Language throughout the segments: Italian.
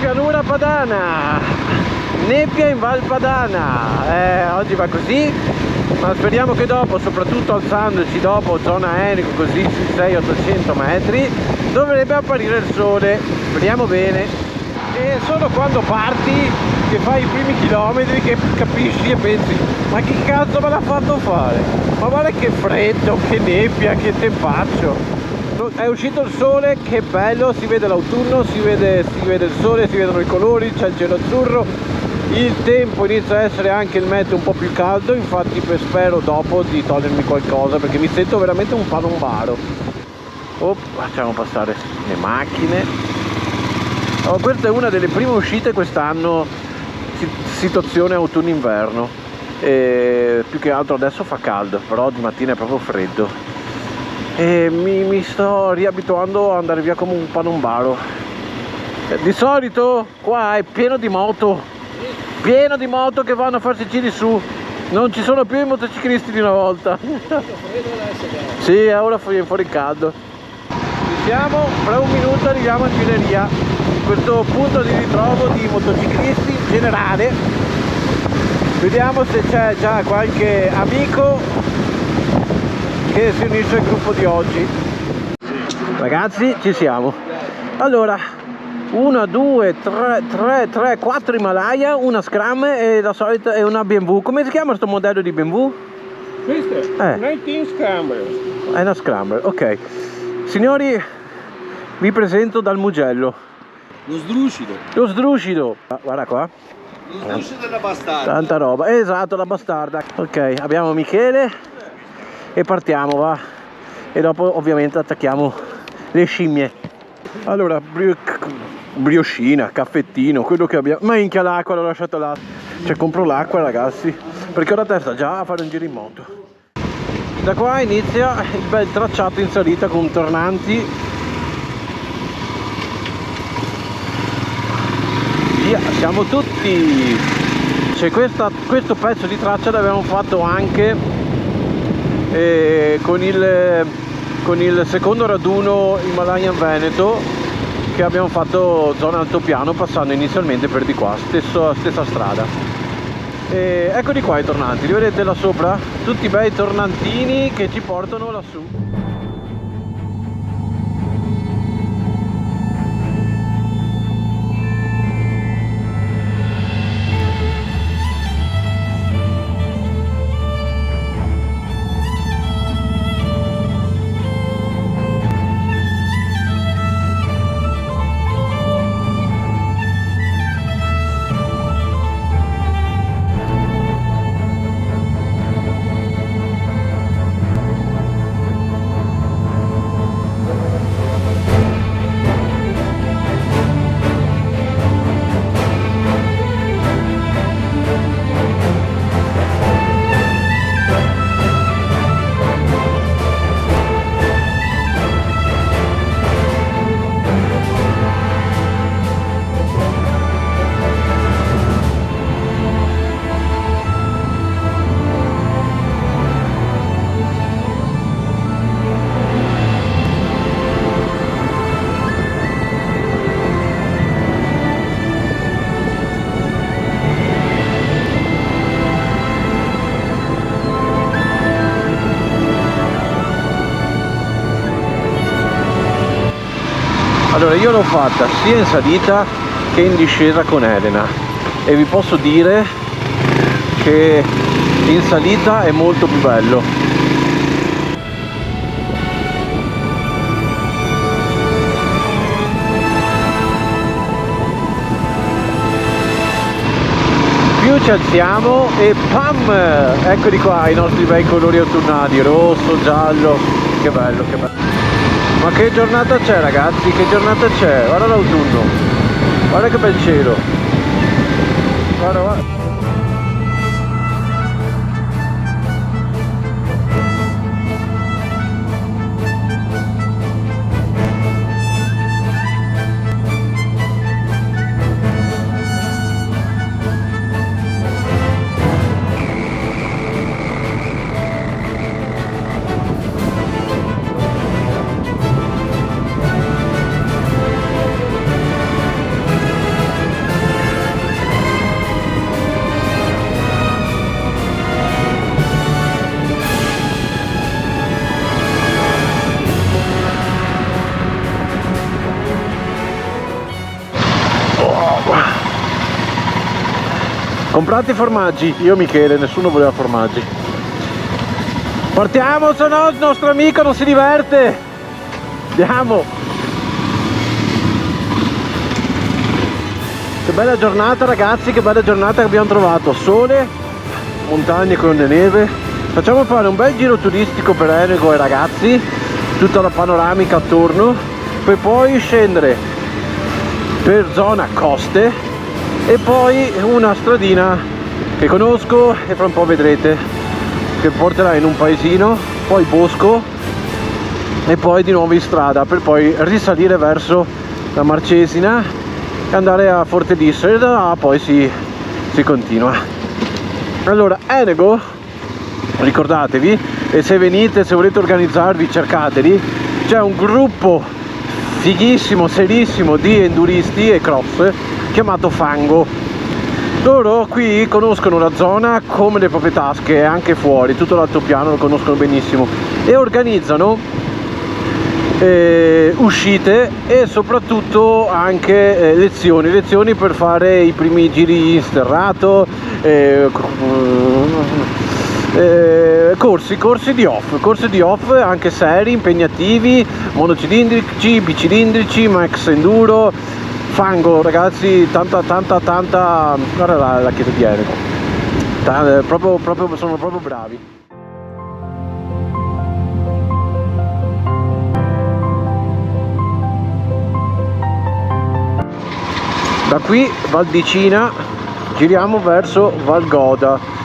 pianura padana, nebbia in Val Padana. Oggi va così, ma speriamo che dopo, soprattutto alzandoci dopo zona Enico, così sui 600-800 metri, dovrebbe apparire il sole. Speriamo bene. E solo quando parti, che fai i primi chilometri, che capisci e pensi: ma chi cazzo me l'ha fatto fare? Ma guarda che freddo, che nebbia, che tempaccio. È uscito il sole, che bello, si vede l'autunno, si vede il sole, si vedono i colori, c'è il cielo azzurro, il tempo inizia a essere anche il meteo un po' più caldo, infatti spero dopo di togliermi qualcosa perché mi sento veramente un palombaro. Facciamo passare le macchine. Questa è una delle prime uscite quest'anno, situazione autunno-inverno, più che altro adesso fa caldo, però di mattina è proprio freddo. E mi sto riabituando ad andare via come un palombaro. Di solito qua è pieno di moto che vanno a farsi giri su, non ci sono più i motociclisti di una volta. Sì, ora fuori caldo. Ci siamo, fra un minuto arriviamo a Gineria, questo punto di ritrovo di motociclisti in generale. Vediamo se c'è già qualche amico che si unisce al gruppo di oggi. Ragazzi, ci siamo. Allora, 1, 2, 3, 4 Himalaya, una Scram e la solita è una BMW. Come si chiama questo modello di BMW? Questa? 19 Scrambler. È una Scrambler, ok. Signori, vi presento dal Mugello. Lo sdrucido. Lo sdrucido. Guarda qua. Lo sdrucido della bastarda. Tanta roba, esatto, la bastarda. Ok, abbiamo Michele e partiamo, va. E dopo ovviamente attacchiamo le scimmie. Allora, brioscina, caffettino, quello che abbiamo. Ma minchia, l'acqua l'ho lasciata là. Cioè compro l'acqua, ragazzi, perché ho la testa già a fare un giro in moto. Da qua inizia il bel tracciato in salita con tornanti. Via, siamo tutti. C'è questo pezzo di traccia l'abbiamo fatto anche con il secondo raduno Himalayan Veneto, che abbiamo fatto zona altopiano passando inizialmente per di qua, stessa strada. E eccoli qua i tornanti, li vedete là sopra? Tutti bei tornantini che ci portano lassù. Allora, io l'ho fatta sia in salita che in discesa con Elena e vi posso dire che in salita è molto più bello. Più ci alziamo e pam! Eccoli qua i nostri bei colori autunnali, rosso, giallo, che bello, che bello. Ma che giornata c'è, ragazzi, che giornata c'è? Guarda l'autunno, guarda che bel cielo, guarda, guarda. Comprate i formaggi, io Michele, nessuno voleva formaggi. Partiamo, se no il nostro amico non si diverte. Andiamo. Che bella giornata ragazzi, che bella giornata che abbiamo trovato. Sole, montagne con neve. Facciamo fare un bel giro turistico per Enego ai ragazzi, tutta la panoramica attorno, per poi scendere per zona coste e poi una stradina che conosco e fra un po' vedrete che porterà in un paesino, poi bosco e poi di nuovo in strada per poi risalire verso la Marcesina e andare a Fortedissero e da là poi si continua. Allora Enego, ricordatevi, e se venite, se volete organizzarvi, cercateli, c'è un gruppo fighissimo, serissimo di enduristi e cross chiamato Fango. Loro qui conoscono la zona come le proprie tasche e anche fuori, tutto l'altopiano lo conoscono benissimo e organizzano uscite e soprattutto anche lezioni per fare i primi giri in sterrato, corsi di off anche seri, impegnativi, monocilindrici, bicilindrici, max enduro. Fango ragazzi, tanta, guarda la chiesa di Enego, sono proprio bravi. Da qui Valdicina giriamo verso Valgoda.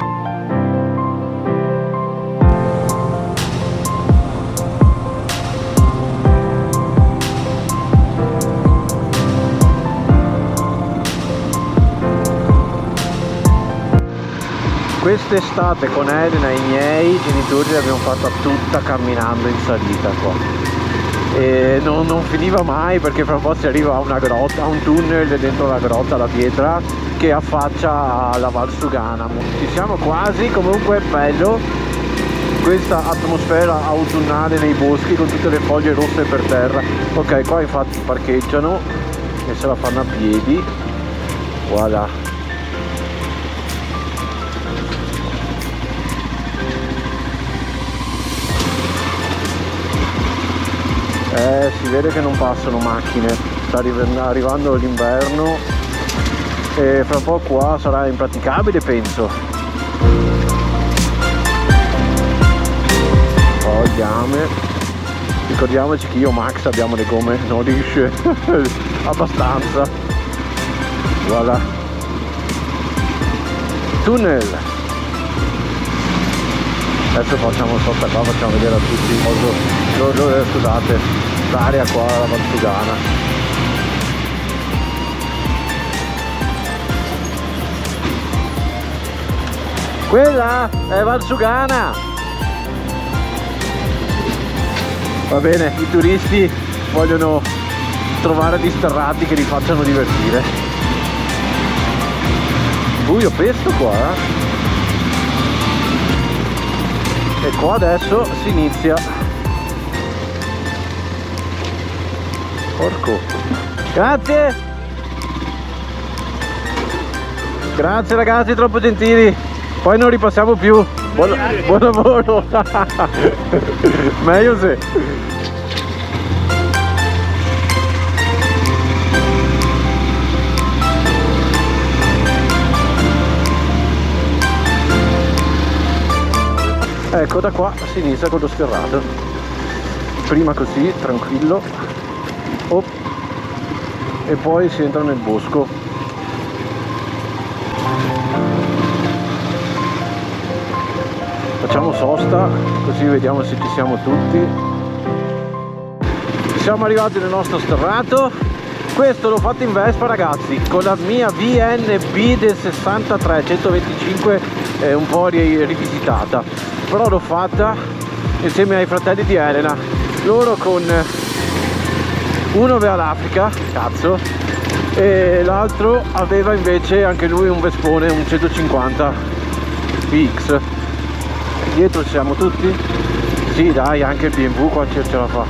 Quest'estate con Elena e i miei genitori l'abbiamo fatta tutta camminando in salita qua e non finiva mai perché fra un po' si arriva a una grotta, a un tunnel dentro la grotta, la pietra che affaccia alla Valsugana. Ci siamo quasi, comunque è bello questa atmosfera autunnale nei boschi con tutte le foglie rosse per terra. Ok, qua infatti parcheggiano e se la fanno a piedi, voilà. Si vede che non passano macchine, sta arrivando l'inverno e fra un po' qua sarà impraticabile penso. Vogliame, ricordiamoci che io e Max abbiamo le gomme non lisce abbastanza. Voilà, tunnel. Adesso facciamo sosta qua, facciamo vedere a tutti il modo, scusate, l'aria qua alla Valsugana. Quella è Valsugana! Va bene, i turisti vogliono trovare degli sterrati che li facciano divertire. Buio pesto qua, eh? E qua adesso si inizia. Porco. Grazie. Grazie ragazzi, troppo gentili. Poi non ripassiamo più. Buon lavoro. Meglio se. Ecco, da qua si inizia con lo sterrato. Prima così, tranquillo. Oh. E poi si entra nel bosco. Facciamo sosta, così vediamo se ci siamo tutti. Siamo arrivati nel nostro sterrato. Questo l'ho fatto in Vespa ragazzi, con la mia VNB del 63, 125, un po' rivisitata. Però l'ho fatta insieme ai fratelli di Elena. Loro con uno aveva l'Africa, cazzo, e l'altro aveva invece anche lui un Vespone, un 150 VX. Dietro ci siamo tutti? Sì dai, anche il BMW qua ce la fa.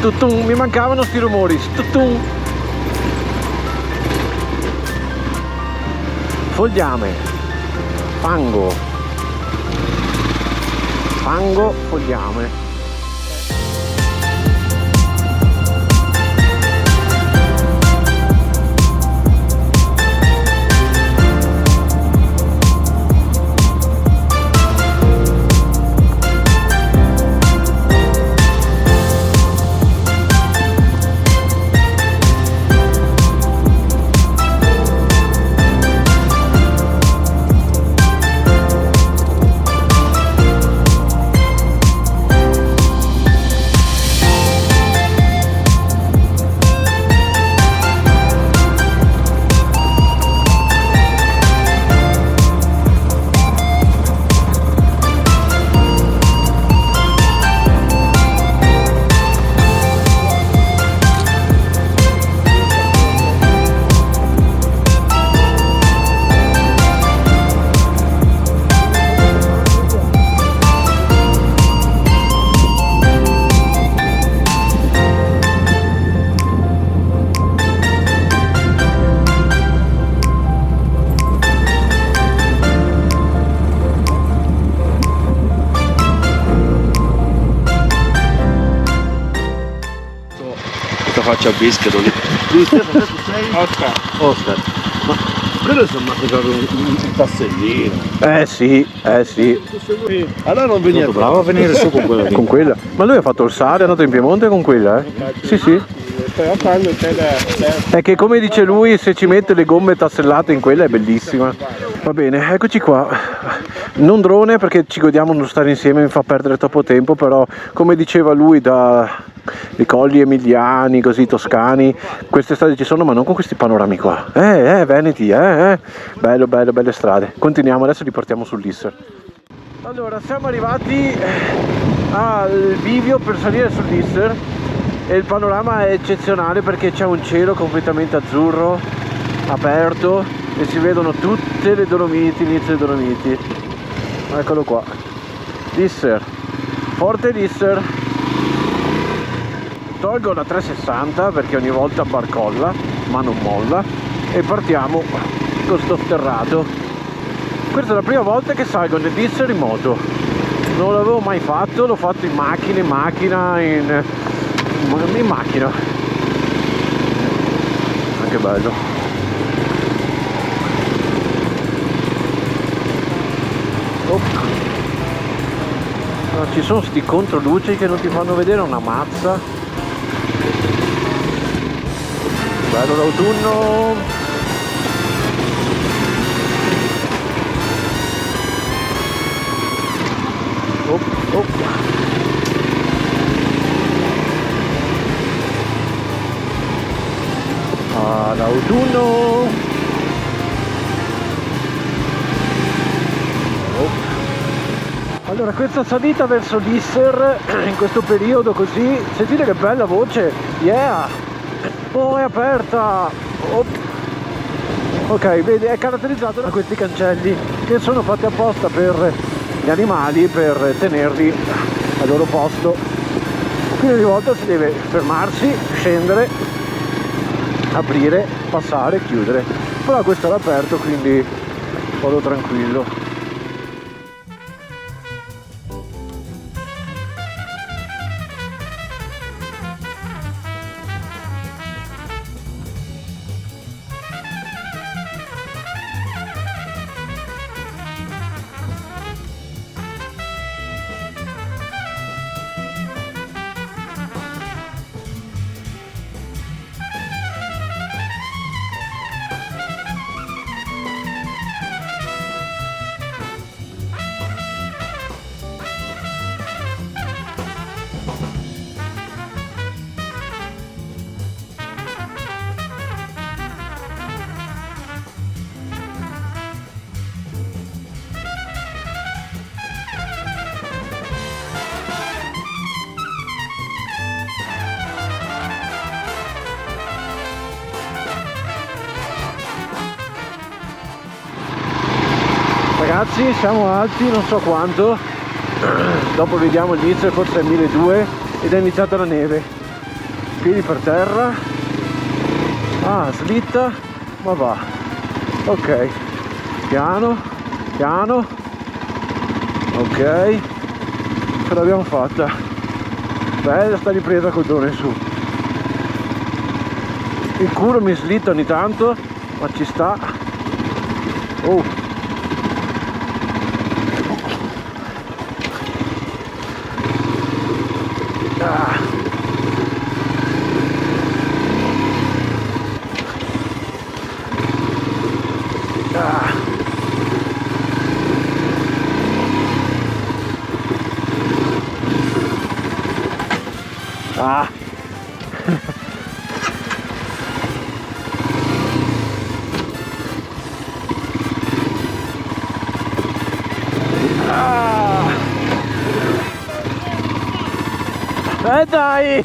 Tutum, mi mancavano sti rumori. Tutum. fogliame, fango, fango, fogliame. Faccia biscolo lì. Tu Stefano, sei? Oscar. Ma quello si è mangiato un tassellino. Sì. Allora non veniva bravo a venire su con quella lì. Con quella? Ma lui ha fatto il Sare, è andato in Piemonte con quella, Sì. Però quando c'è È che come dice lui, se ci mette le gomme tassellate in quella è bellissima. Va bene, eccoci qua. Non drone perché ci godiamo non stare insieme, mi fa perdere troppo tempo, però come diceva lui i colli emiliani, così toscani, queste strade ci sono, ma non con questi panorami qua. Veneti, bello, belle strade. Continuiamo, adesso li portiamo sull'Isser. Allora, siamo arrivati al bivio per salire sull'Isser e il panorama è eccezionale perché c'è un cielo completamente azzurro, aperto, e si vedono tutte le Dolomiti, l'inizio delle Dolomiti. Eccolo qua, l'Isser, Forte l'Isser. Tolgo la 360 perché ogni volta barcolla ma non molla e partiamo con sto sterrato. Questa è la prima volta che salgo nell'Isser in moto, non l'avevo mai fatto, l'ho fatto in macchina, in macchina. Anche bello. Ci sono sti controluci che non ti fanno vedere una mazza. Bello l'autunno. L'autunno. Allora, questa salita verso l'Isser in questo periodo così, sentite che bella voce, è aperta. Ok, vedi, è caratterizzato da questi cancelli che sono fatti apposta per gli animali, per tenerli al loro posto, quindi ogni volta si deve fermarsi, scendere, aprire, passare, chiudere, però questo era aperto, quindi vado tranquillo. Ragazzi, siamo alti non so quanto, dopo vediamo l'inizio, forse è 1200 ed è iniziata la neve. Piedi per terra, slitta, ma va, ok. piano, piano, ok, ce l'abbiamo fatta, bella sta ripresa col drone su, il culo mi slitta ogni tanto, ma ci sta, oh, ah. Ah. Ah. Ah. Dai!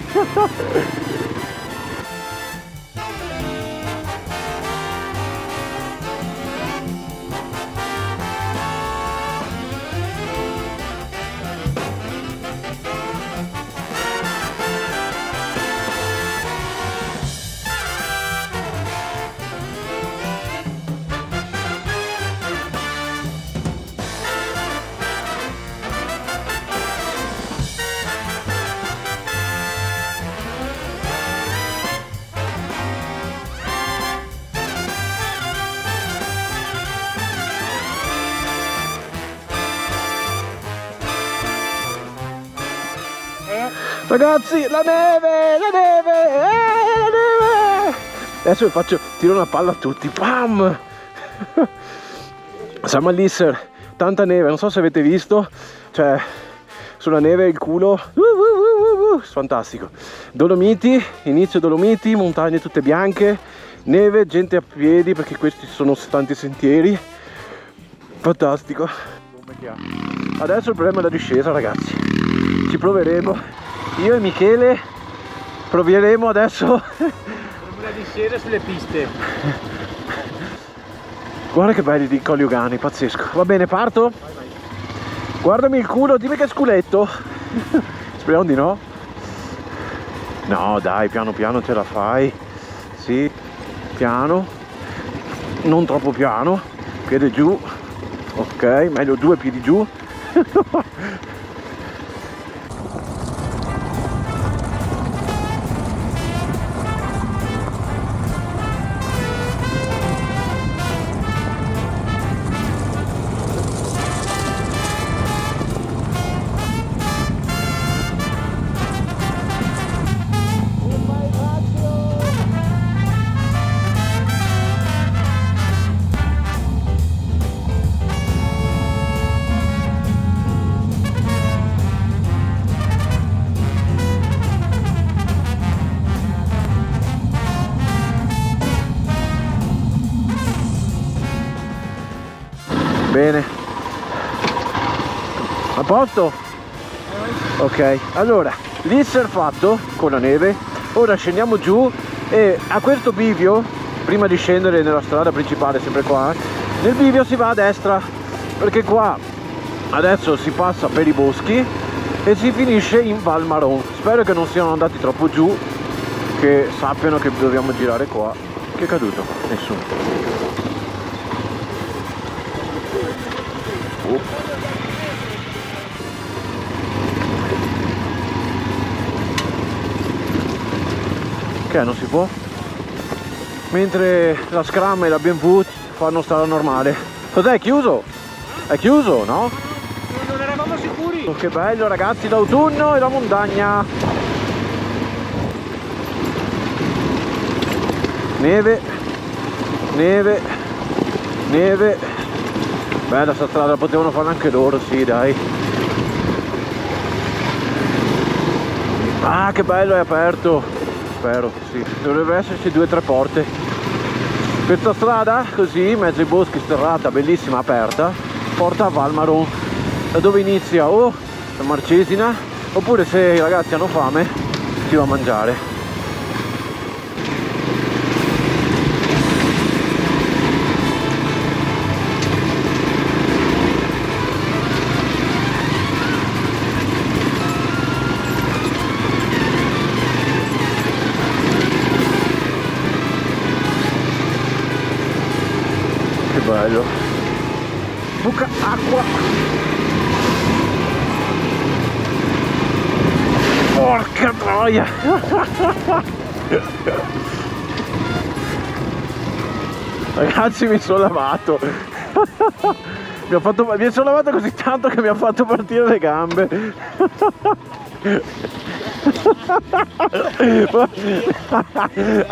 Ragazzi, la neve, la neve, la neve! Adesso tiro una palla a tutti, pam! Siamo all'Isser, tanta neve, non so se avete visto, cioè sulla neve il culo, fantastico. Dolomiti, inizio Dolomiti, montagne tutte bianche, neve, gente a piedi perché questi sono tanti sentieri, fantastico. Adesso il problema è la discesa, ragazzi, ci proveremo. Io e Michele proveremo adesso la discesa sulle piste. Guarda che belli di Colli Ugani, pazzesco. Va bene, parto? Vai, vai. Guardami il culo, dimmi che è sculetto. Speriamo di no. No dai, piano piano ce la fai. Sì, piano, non troppo piano, piede giù. Ok, meglio 2 piedi giù. Bene, a posto? Ok, allora l'Isser fatto con la neve, ora scendiamo giù e a questo bivio, prima di scendere nella strada principale, sempre qua, nel bivio si va a destra, perché qua adesso si passa per i boschi e si finisce in Val Maron. Spero che non siano andati troppo giù, che sappiano che dobbiamo girare qua. Che è caduto? Nessuno. Che non si può? Mentre la Scram e la BMW fanno strada normale. Cos'è? È chiuso? È chiuso, no? Non eravamo sicuri. Oh, che bello ragazzi, l'autunno e la montagna. Neve, neve, neve. Bella sta strada, potevano farla anche loro, sì dai. Ah, che bello, è aperto. Spero, sì. Dovrebbe esserci 2 o 3 porte. Questa strada, così, in mezzo ai boschi, sterrata, bellissima, aperta, porta a Val Maron, da dove inizia o la Marcesina, oppure se i ragazzi hanno fame, si va a mangiare. Bello. Buca acqua. Porca troia. Ragazzi, mi sono lavato. Mi sono lavato così tanto che mi ha fatto partire le gambe.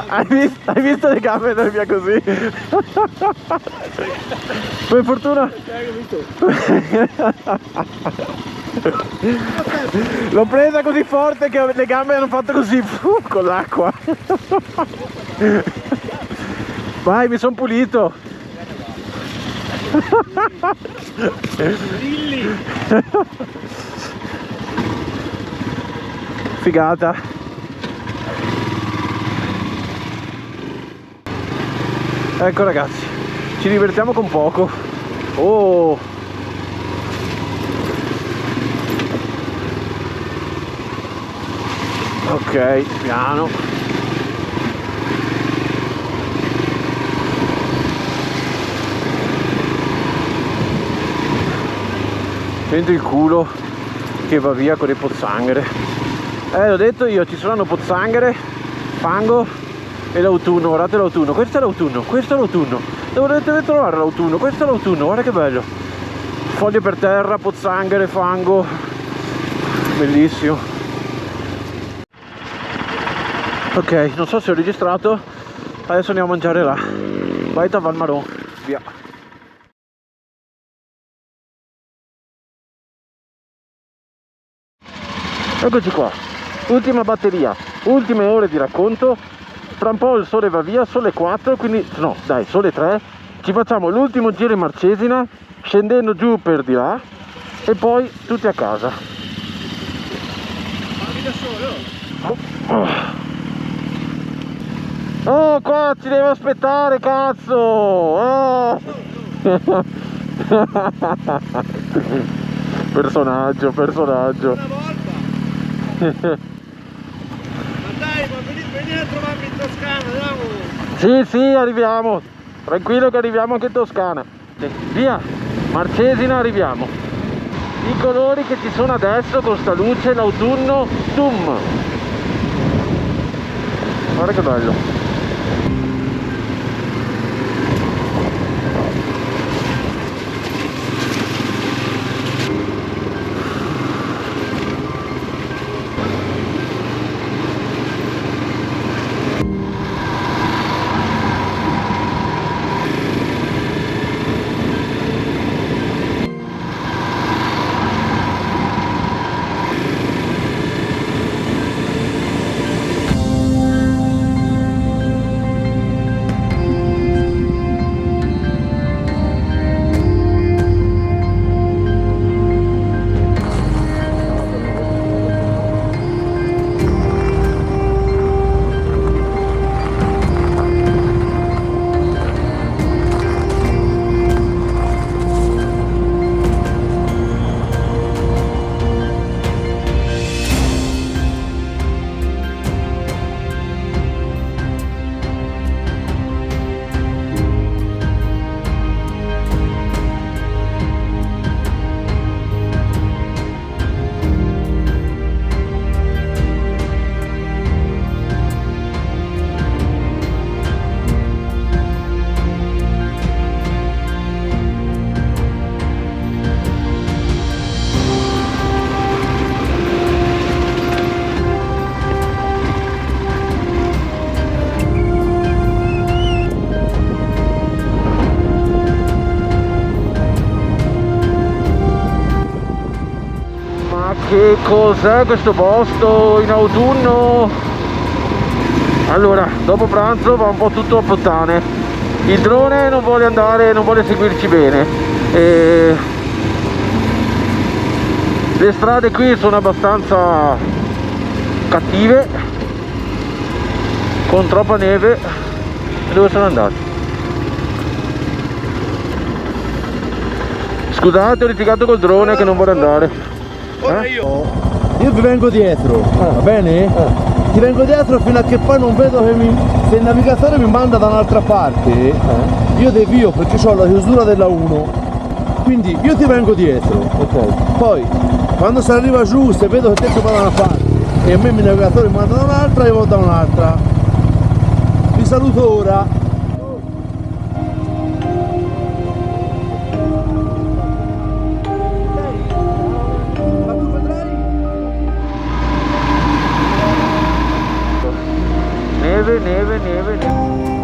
Hai visto le gambe della mia così? Per fortuna l'ho presa così forte che le gambe hanno fatto così con l'acqua. Vai, mi sono pulito. Figata. Ecco ragazzi, ci divertiamo con poco. Oh, ok, piano. Sento il culo che va via con le pozzanghere. L'ho detto io, ci saranno pozzanghere, fango e l'autunno. Guardate l'autunno, questo è l'autunno, questo è l'autunno. Dovete trovare l'autunno, questo è l'autunno, guarda che bello. Foglie per terra, pozzanghere, fango, bellissimo. Ok, non so se ho registrato, adesso andiamo a mangiare là. Baita Valmaron, via. Eccoci qua, ultima batteria, ultime ore di racconto. Tra un po' il sole va via, sono le 4, quindi no dai, sono le 3. Ci facciamo l'ultimo giro in Marcesina, scendendo giù per di là e poi tutti a casa. Parli da solo? Oh, qua ci devo aspettare, cazzo! Oh. Personaggio. Una volta! Ma dai, ma venite a trovarmi in Toscana, andiamo! Sì, arriviamo. Tranquillo che arriviamo anche in Toscana. Via, Marcesina arriviamo. I colori che ci sono adesso con sta luce, l'autunno, zoom. Guarda che bello. Che cos'è questo posto in autunno? Allora, dopo pranzo va un po' tutto a puttane. Il drone non vuole andare, non vuole seguirci bene. Le strade qui sono abbastanza cattive, con troppa neve. Dove sono andati? Scusate, ho litigato col drone che non vuole andare. Io vi vengo dietro, va bene? Ti vengo dietro fino a che poi non vedo che se il navigatore mi manda da un'altra parte, io devio perché ho la chiusura della 1. quindi io ti vengo dietro, ok? Poi quando si arriva giù, se vedo che te va da una parte e a me il mio navigatore mi manda da un'altra, io vado da un'altra. Vi saluto ora. Neve, neve, neve, neve.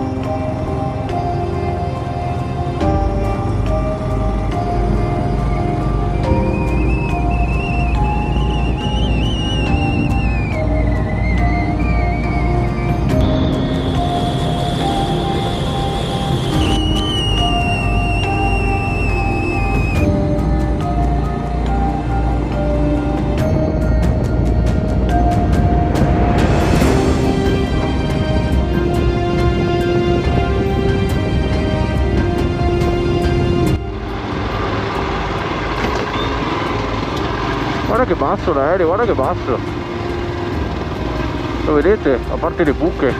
Guarda che basso l'aereo, guarda che basso. Lo vedete? A parte le buche.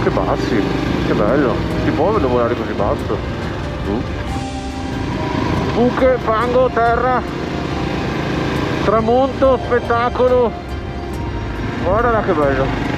Che bassi, che bello. Si può volare così basso? Buche, fango, terra. Tramonto, spettacolo. Guarda là che bello.